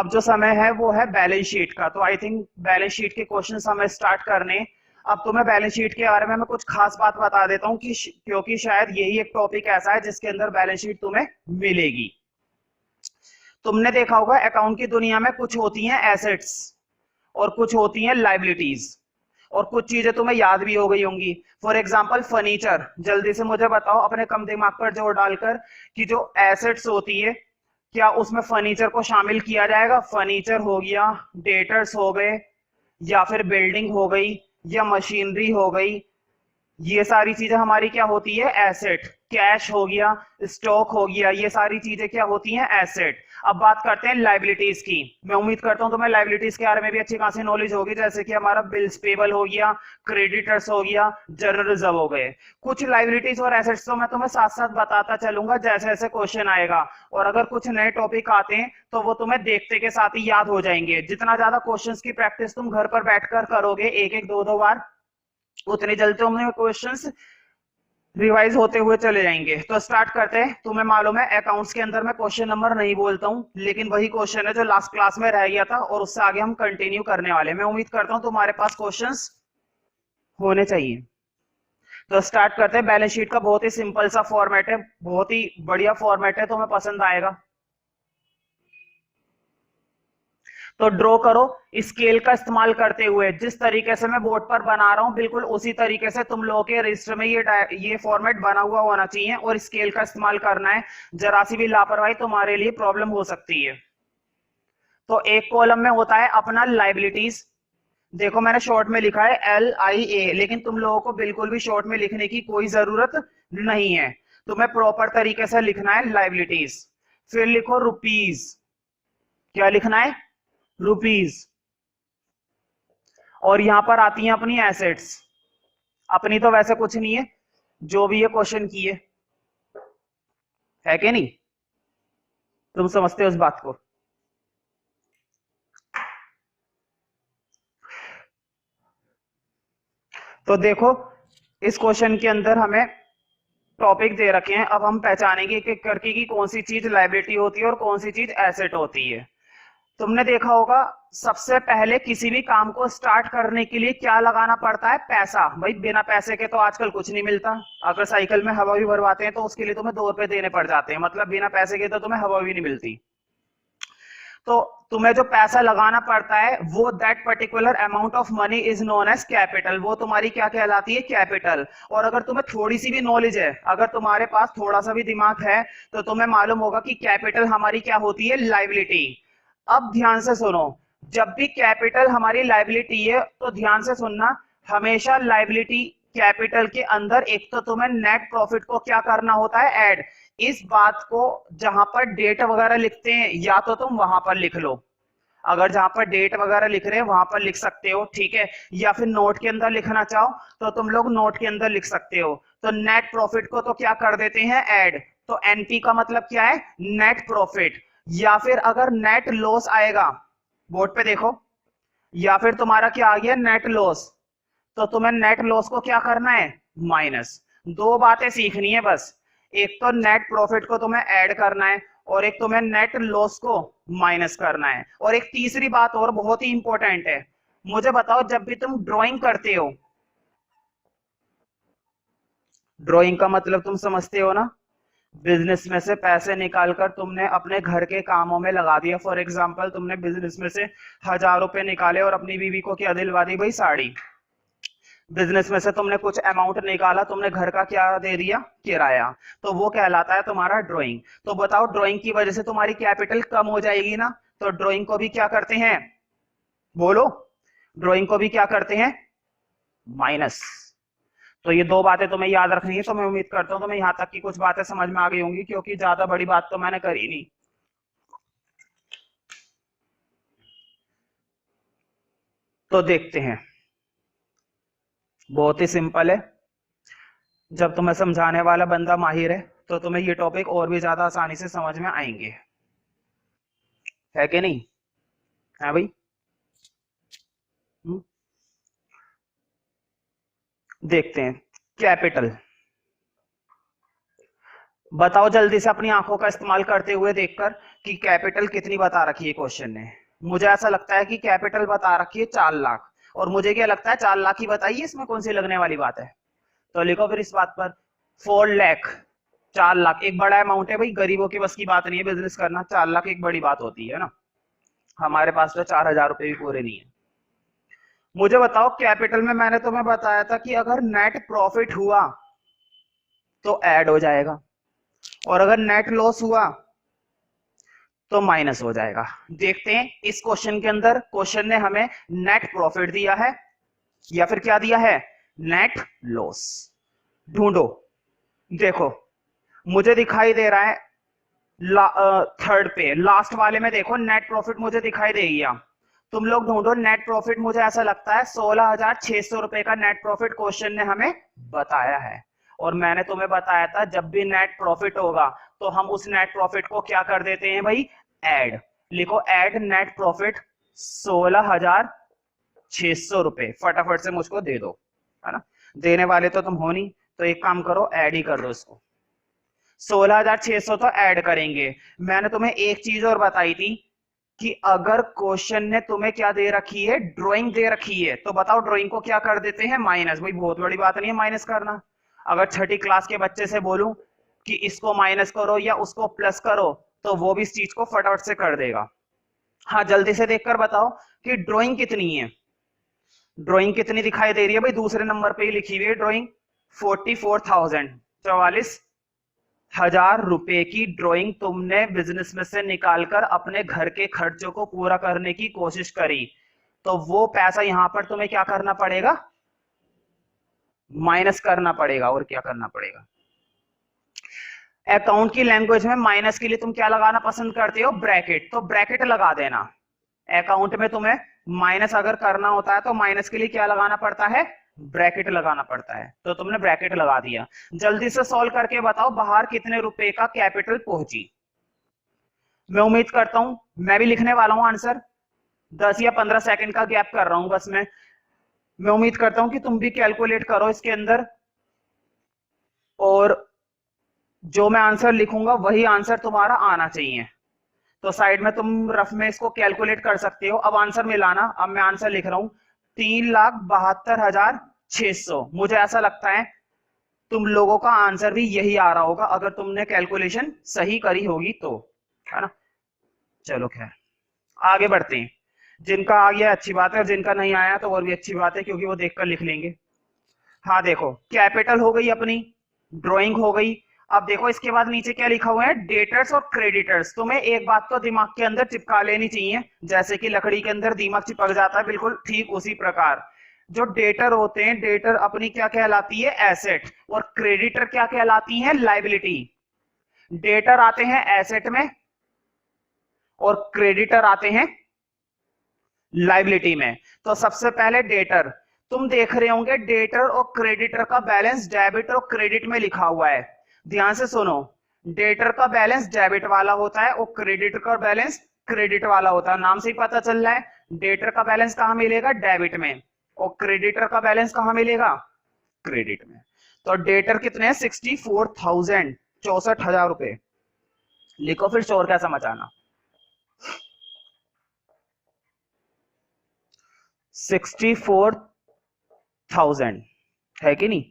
अब जो समय है वो है बैलेंस शीट का। तो आई थिंक बैलेंस शीट के क्वेश्चन हमें स्टार्ट करने। अब तुम्हें बैलेंस शीट के बारे में मैं कुछ खास बात बता देता हूँ कि क्योंकि शायद यही एक टॉपिक ऐसा है जिसके अंदर बैलेंस शीट तुम्हें मिलेगी। तुमने देखा होगा अकाउंट की दुनिया में कुछ होती हैं एसेट्स और कुछ होती हैं लाइबिलिटीज, और कुछ चीजें तुम्हें याद भी हो गई होंगी। फॉर एग्जाम्पल फर्नीचर, जल्दी से मुझे बताओ अपने कम दिमाग पर जोर डालकर कि जो एसेट्स होती है क्या उसमें फर्नीचर को शामिल किया जाएगा? फर्नीचर हो गया, डेटर्स हो गए, या फिर बिल्डिंग हो गई, या मशीनरी हो गई, ये सारी चीजें हमारी क्या होती है? एसेट। कैश हो गया, स्टॉक हो गया, ये सारी चीजें क्या होती हैं? एसेट। अब बात करते हैं लाइबिलिटीज की। मैं उम्मीद करता हूं तुम्हें लाइबिलिटीज के बारे में भी अच्छी खासी नॉलेज होगी, जैसे कि हमारा बिल्स पेबल हो गया, क्रेडिटर्स हो गया, जनरल रिजर्व हो गए। कुछ लाइबिलिटीज और एसेट्स तो मैं तुम्हें साथ साथ बताता चलूंगा जैसे जैसे क्वेश्चन आएगा, और अगर कुछ नए टॉपिक आते हैं तो वो तुम्हें देखते के साथ ही याद हो जाएंगे। जितना ज्यादा क्वेश्चंस की प्रैक्टिस तुम घर पर बैठकर करोगे, एक एक दो दो बार, उतनी जल्दी तुम्हें क्वेश्चंस रिवाइज होते हुए चले जाएंगे। तो स्टार्ट करते हैं। तुम्हें मालूम है अकाउंट्स के अंदर मैं क्वेश्चन नंबर नहीं बोलता हूं, लेकिन वही क्वेश्चन है जो लास्ट क्लास में रह गया था और उससे आगे हम कंटिन्यू करने वाले। मैं उम्मीद करता हूं तुम्हारे पास क्वेश्चंस होने चाहिए। तो स्टार्ट करते हैं। बैलेंस शीट का बहुत ही सिंपल सा फॉर्मेट है, बहुत ही बढ़िया फॉर्मेट है, तुम्हें पसंद आएगा। तो ड्रॉ करो स्केल का इस्तेमाल करते हुए। जिस तरीके से मैं बोर्ड पर बना रहा हूं बिल्कुल उसी तरीके से तुम लोगों के रजिस्टर में ये फॉर्मेट बना हुआ होना चाहिए, और स्केल का इस्तेमाल करना है। जरा सी भी लापरवाही तुम्हारे लिए प्रॉब्लम हो सकती है। तो एक कॉलम में होता है अपना लाइबिलिटीज। देखो मैंने शॉर्ट में लिखा है LIA, लेकिन तुम लोगों को बिल्कुल भी शॉर्ट में लिखने की कोई जरूरत नहीं है। तुम्हें प्रॉपर तरीके से लिखना है लाइबिलिटीज। फिर लिखो रुपीज। क्या लिखना है? रुपीज। और यहां पर आती हैं अपनी एसेट्स। अपनी तो वैसे कुछ नहीं है, जो भी ये क्वेश्चन की है कि नहीं? तुम समझते हो इस बात को? तो देखो इस क्वेश्चन के अंदर हमें टॉपिक दे रखे हैं। अब हम पहचानेंगे एक एक करके कि कौन सी चीज लाइबिलिटी होती है और कौन सी चीज एसेट होती है। तुमने देखा होगा सबसे पहले किसी भी काम को स्टार्ट करने के लिए क्या लगाना पड़ता है? पैसा। भाई बिना पैसे के तो आजकल कुछ नहीं मिलता। अगर साइकिल में हवा भी भरवाते हैं तो उसके लिए तुम्हें 2 रुपए देने पड़ जाते हैं, मतलब बिना पैसे के तो तुम्हें हवा भी नहीं मिलती। तो तुम्हें जो पैसा लगाना पड़ता है वो that particular amount of money is known as capital. वो तुम्हारी क्या कहलाती है? कैपिटल। और अगर तुम्हें थोड़ी सी भी नॉलेज है, अगर तुम्हारे पास थोड़ा सा भी दिमाग है, तो तुम्हें मालूम होगा कि कैपिटल हमारी क्या होती है? लाइबिलिटी। अब ध्यान से सुनो, जब भी कैपिटल हमारी लाइबिलिटी है तो ध्यान से सुनना, हमेशा लाइबिलिटी कैपिटल के अंदर एक तो तुम्हें नेट प्रॉफिट को क्या करना होता है? ऐड। इस बात को जहां पर डेट वगैरह लिखते हैं या तो तुम वहां पर लिख लो, अगर जहां पर डेट वगैरह लिख रहे हैं वहां पर लिख सकते हो, ठीक है? या फिर नोट के अंदर लिखना चाहो तो तुम लोग नोट के अंदर लिख सकते हो। तो नेट प्रॉफिट को तो क्या कर देते हैं? ऐड। तो एनपी का मतलब क्या है? Net profit. या फिर अगर नेट लॉस आएगा, बोर्ड पे देखो, या फिर तुम्हारा क्या आ गया? Net loss. तो तुम्हें नेट लॉस को क्या करना है? माइनस। दो बातें सीखनी है बस, एक तो नेट प्रॉफिट को तुम्हें ऐड करना है और एक तुम्हें नेट लॉस को माइनस करना है। और एक तीसरी बात और बहुत ही इंपॉर्टेंट है, मुझे बताओ जब भी तुम ड्राइंग करते हो, ड्राइंग का मतलब तुम समझते हो ना? बिजनेस में से पैसे निकालकर तुमने अपने घर के कामों में लगा दिया। फॉर एग्जाम्पल तुमने बिजनेस में से 1,000 रुपए निकाले और अपनी बीवी को क्या दिलवा दी? भाई साड़ी। बिजनेस में से तुमने कुछ अमाउंट निकाला, तुमने घर का क्या दे दिया? किराया। तो वो कहलाता है तुम्हारा ड्राइंग। तो बताओ ड्राइंग की वजह से तुम्हारी कैपिटल कम हो जाएगी ना? तो ड्राइंग को भी क्या करते हैं? बोलो। ड्राइंग को भी क्या करते हैं? माइनस। तो ये दो बातें तुम्हें याद रखनी है। तो मैं उम्मीद करता हूँ तुम्हें यहां तक की कुछ बातें समझ में आ गई होंगी, क्योंकि ज्यादा बड़ी बात तो मैंने करी नहीं। तो देखते हैं, बहुत ही सिंपल है। जब तुम्हें समझाने वाला बंदा माहिर है तो तुम्हें ये टॉपिक और भी ज्यादा आसानी से समझ में आएंगे, है कि नहीं? है भाई? हम्म, देखते हैं। कैपिटल, बताओ जल्दी से अपनी आंखों का इस्तेमाल करते हुए देखकर कि कैपिटल कितनी बता रखी है क्वेश्चन ने। मुझे ऐसा लगता है कि कैपिटल बता रखी है 4 लाख, और मुझे क्या लगता है 4 लाख ही बताइए, इसमें कौन सी लगने वाली बात है। तो लिखो फिर इस बात पर 4 लाख। 4 लाख एक बड़ा अमाउंट है भाई, गरीबों की बस की बात नहीं है बिजनेस करना। 4 लाख एक बड़ी बात होती है ना। हमारे पास तो 4,000 रुपए भी पूरे नहीं है। मुझे बताओ कैपिटल में मैंने तुम्हें बताया था कि अगर नेट प्रॉफिट हुआ तो ऐड हो जाएगा, और अगर नेट लॉस हुआ तो माइनस हो जाएगा। देखते हैं इस क्वेश्चन के अंदर, क्वेश्चन ने हमें नेट प्रॉफिट दिया है या फिर क्या दिया है, नेट लॉस। ढूंढो। देखो मुझे दिखाई दे रहा है थर्ड पे लास्ट वाले में, देखो नेट प्रॉफिट मुझे दिखाई दे गया। तुम लोग ढूंढो नेट प्रॉफिट। मुझे ऐसा लगता है 16,600 रुपए का नेट प्रॉफिट क्वेश्चन ने हमें बताया है। और मैंने तुम्हें बताया था जब भी नेट प्रॉफिट होगा तो हम उस नेट प्रॉफिट को क्या कर देते हैं भाई, ऐड। लिखो ऐड नेट प्रॉफिट 16,600 रुपए, फटाफट से मुझको दे दो, है ना। देने वाले तो तुम हो नहीं, तो एक काम करो ऐड ही कर दो इसको। 16,600 तो ऐड करेंगे। मैंने तुम्हें एक चीज और बताई थी कि अगर क्वेश्चन ने तुम्हें क्या दे रखी है, ड्राइंग दे रखी है, तो बताओ ड्राइंग को क्या कर देते हैं, माइनस। भाई बहुत बड़ी बात नहीं है माइनस करना। अगर छठी क्लास के बच्चे से बोलूं कि इसको माइनस करो या उसको प्लस करो तो वो भी इस चीज को फटाफट से कर देगा। हाँ जल्दी से देखकर बताओ कि ड्राइंग कितनी है। ड्राइंग कितनी दिखाई दे रही है भाई, दूसरे नंबर पे ही लिखी हुई है ड्राइंग 44,000, 44,000 रुपए की ड्राइंग तुमने बिजनेस में से निकालकर अपने घर के खर्चों को पूरा करने की कोशिश करी, तो वो पैसा यहां पर तुम्हें क्या करना पड़ेगा, माइनस करना पड़ेगा। और क्या करना पड़ेगा, अकाउंट की लैंग्वेज में माइनस के लिए तुम क्या लगाना पसंद करते हो, ब्रैकेट, तो ब्रैकेट लगा देना। अकाउंट में तुम्हें माइनस अगर करना होता है तो माइनस के लिए क्या लगाना पड़ता है, ब्रैकेट लगाना पड़ता है। तो तुमने ब्रैकेट लगा दिया। जल्दी से सॉल्व करके बताओ बाहर कितने रुपए का कैपिटल पहुंची। मैं उम्मीद करता हूं, मैं भी लिखने वाला हूं आंसर, 10 या 15 सेकंड का गैप कर रहा हूं बस। मैं उम्मीद करता हूं कि तुम भी कैलकुलेट करो इसके अंदर, और जो मैं आंसर लिखूंगा वही आंसर तुम्हारा आना चाहिए। तो साइड में तुम रफ में इसको कैलकुलेट कर सकते हो। अब आंसर मिलाना। अब मैं आंसर लिख रहा हूं 3,72,600। मुझे ऐसा लगता है तुम लोगों का आंसर भी यही आ रहा होगा अगर तुमने कैलकुलेशन सही करी होगी तो, है ना। चलो खैर आगे बढ़ते हैं। जिनका आ गया अच्छी बात है, और जिनका नहीं आया तो और भी अच्छी बात है क्योंकि वो देखकर लिख लेंगे। हाँ देखो कैपिटल हो गई अपनी, ड्राइंग हो गई। अब देखो इसके बाद नीचे क्या लिखा हुआ है, डेटर्स और क्रेडिटर्स। तुम्हें एक बात तो दिमाग के अंदर चिपका लेनी चाहिए, जैसे कि लकड़ी के अंदर दीमक चिपक जाता है, बिल्कुल ठीक उसी प्रकार जो डेटर होते हैं, डेटर अपनी क्या कहलाती है, एसेट, और क्रेडिटर क्या कहलाती है, लाइबिलिटी। डेटर आते हैं एसेट में और क्रेडिटर आते हैं लाइबिलिटी में। तो सबसे पहले डेटर, तुम देख रहे होंगे डेटर और क्रेडिटर का बैलेंस डेबिट और क्रेडिट में लिखा हुआ है। ध्यान से सुनो, डेटर का बैलेंस डेबिट वाला होता है और क्रेडिटर का बैलेंस क्रेडिट वाला होता है। नाम से ही पता चल रहा है डेटर का बैलेंस कहां मिलेगा, डेबिट में, और क्रेडिटर का बैलेंस कहां मिलेगा, क्रेडिट में। तो डेटर कितने हैं, 64,000, 64,000 रुपए। लिखो फिर शोर कैसा मचाना, 64,000 है कि नहीं।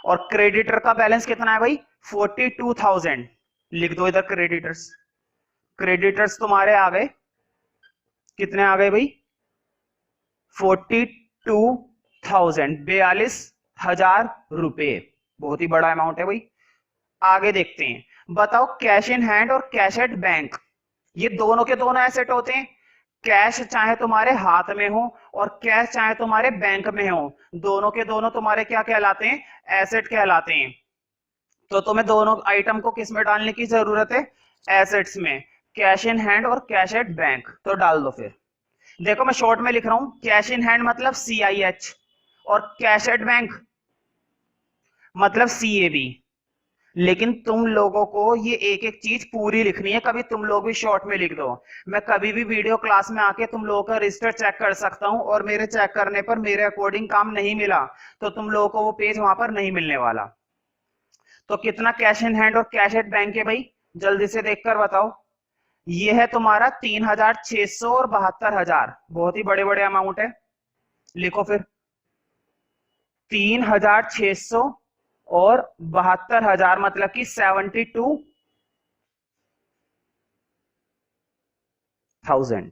और क्रेडिटर का बैलेंस कितना है भाई, 42,000। लिख दो इधर क्रेडिटर्स। क्रेडिटर्स तुम्हारे आ गए, कितने आ गए भाई, 42,000, 42,000 रुपए। बहुत ही बड़ा अमाउंट है भाई। आगे देखते हैं। बताओ कैश इन हैंड और कैश एट बैंक, ये दोनों के दोनों एसेट होते हैं। कैश चाहे तुम्हारे हाथ में हो और कैश चाहे तुम्हारे बैंक में हो, दोनों के दोनों तुम्हारे क्या कहलाते हैं, एसेट कहलाते हैं। तो तुम्हें दोनों आइटम को किस में डालने की जरूरत है, एसेट्स में, कैश इन हैंड और कैश एट बैंक। तो डाल दो फिर। देखो मैं शॉर्ट में लिख रहा हूं, कैश इन हैंड मतलब CIH, और कैश एट बैंक मतलब CAB। लेकिन तुम लोगों को ये एक एक चीज पूरी लिखनी है, कभी तुम लोग भी शॉर्ट में लिख दो। मैं कभी भी वीडियो क्लास में आके तुम लोगों का रजिस्टर चेक कर सकता हूं, और मेरे चेक करने पर मेरे अकॉर्डिंग काम नहीं मिला तो तुम लोगों को वो पेज वहां पर नहीं मिलने वाला। तो कितना कैश इन हैंड और कैश एट बैंक है भाई, जल्दी से देखकर बताओ। ये है तुम्हारा 3,600 और 72,000, बहुत ही बड़े बड़े अमाउंट है। लिखो फिर 3,600 और 72,000 मतलब कि 72,000।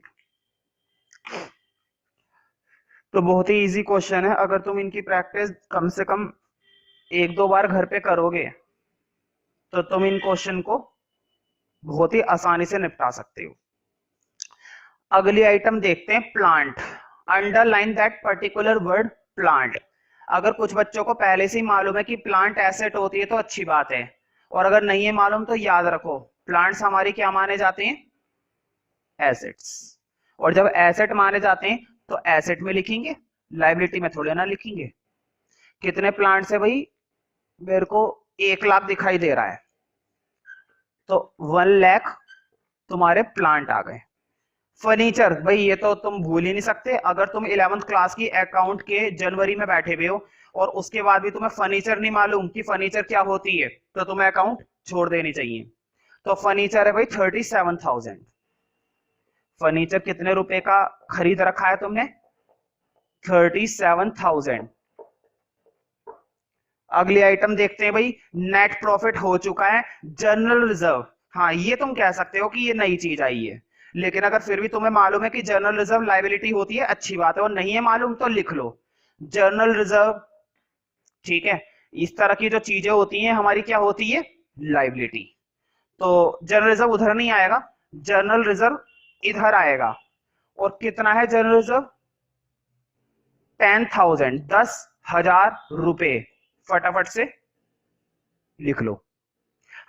तो बहुत ही इजी क्वेश्चन है, अगर तुम इनकी प्रैक्टिस कम से कम 1-2 बार घर पे करोगे तो तुम इन क्वेश्चन को बहुत ही आसानी से निपटा सकते हो। अगली आइटम देखते हैं, plant. Underline that particular word plant. अगर कुछ बच्चों को पहले से ही मालूम है कि प्लांट एसेट होती है तो अच्छी बात है, और अगर नहीं है मालूम तो याद रखो प्लांट्स हमारी क्या माने जाते हैं, एसेट्स। और जब एसेट माने जाते हैं तो एसेट में लिखेंगे, लायबिलिटी में थोड़े ना लिखेंगे। कितने प्लांट्स है भाई, मेरे को 1 लाख दिखाई दे रहा है, तो 1 लाख तुम्हारे प्लांट आ गए। फर्नीचर भाई ये तो तुम भूल ही नहीं सकते, अगर तुम 11th क्लास की अकाउंट के जनवरी में बैठे हुए हो और उसके बाद भी तुम्हें फर्नीचर नहीं मालूम कि फर्नीचर क्या होती है, तो तुम्हें अकाउंट छोड़ देनी चाहिए। तो फर्नीचर है भाई 37,000। फर्नीचर कितने रुपए का खरीद रखा है तुमने, 37,000। अगली आइटम देखते हैं भाई, नेट प्रॉफिट हो चुका है, जनरल रिजर्व। हाँ ये तुम कह सकते हो कि ये नई चीज आई है, लेकिन अगर फिर भी तुम्हें मालूम है कि जनरल रिजर्व लायबिलिटी होती है, अच्छी बात है, और नहीं है मालूम तो लिख लो जनरल रिजर्व। ठीक है, इस तरह की जो चीजें होती हैं हमारी क्या होती है, लायबिलिटी। तो जनरल रिजर्व उधर नहीं आएगा, जनरल रिजर्व इधर आएगा। और कितना है जनरल रिजर्व, 10,000, 10,000 रुपए। फटाफट से लिख लो।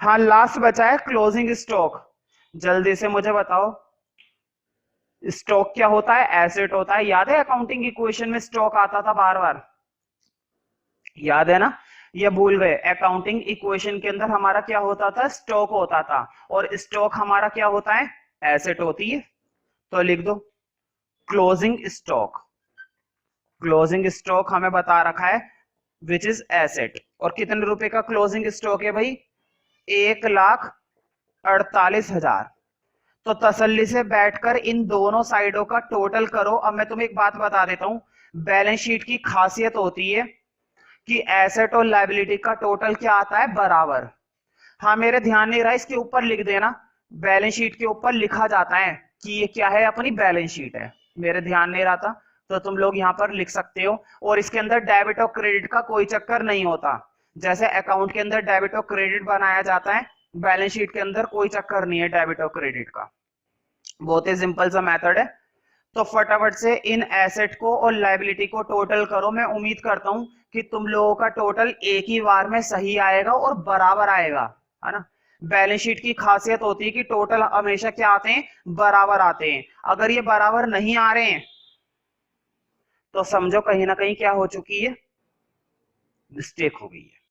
हाँ लास्ट बचा है क्लोजिंग स्टॉक, जल्दी से मुझे बताओ स्टॉक क्या होता है, एसेट होता है। याद है अकाउंटिंग इक्वेशन में स्टॉक आता था बार बार, याद है ना, ये भूल गए। अकाउंटिंग इक्वेशन के अंदर हमारा क्या होता था, स्टॉक होता था, और स्टॉक हमारा क्या होता है, एसेट होती है। तो लिख दो क्लोजिंग स्टॉक। क्लोजिंग स्टॉक हमें बता रखा है विच इज एसेट। और कितने रुपए का क्लोजिंग स्टॉक है भाई, 1,48,000। तो तसल्ली से बैठकर इन दोनों साइडों का टोटल करो। अब मैं तुम्हें एक बात बता देता हूं, बैलेंस शीट की खासियत होती है कि एसेट और लायबिलिटी का टोटल क्या आता है, बराबर। हाँ मेरे ध्यान नहीं रहा, इसके ऊपर लिख देना, बैलेंस शीट के ऊपर लिखा जाता है कि ये क्या है, अपनी बैलेंस शीट है। मेरे ध्यान नहीं रहा था तो तुम लोग यहाँ पर लिख सकते हो। और इसके अंदर डेबिट और क्रेडिट का कोई चक्कर नहीं होता, जैसे अकाउंट के अंदर डेबिट और क्रेडिट बनाया जाता है, बैलेंस शीट के अंदर कोई चक्कर नहीं है डेबिट और क्रेडिट का। बहुत ही सिंपल सा मेथड है। तो फटाफट से इन एसेट को और लायबिलिटी को टोटल करो। मैं उम्मीद करता हूं कि तुम लोगों का टोटल एक ही बार में सही आएगा और बराबर आएगा, है ना। बैलेंस शीट की खासियत होती है कि टोटल हमेशा क्या आते हैं, बराबर आते हैं। अगर ये बराबर नहीं आ रहे हैं तो समझो कहीं ना कहीं क्या हो चुकी है, मिस्टेक हो गई है।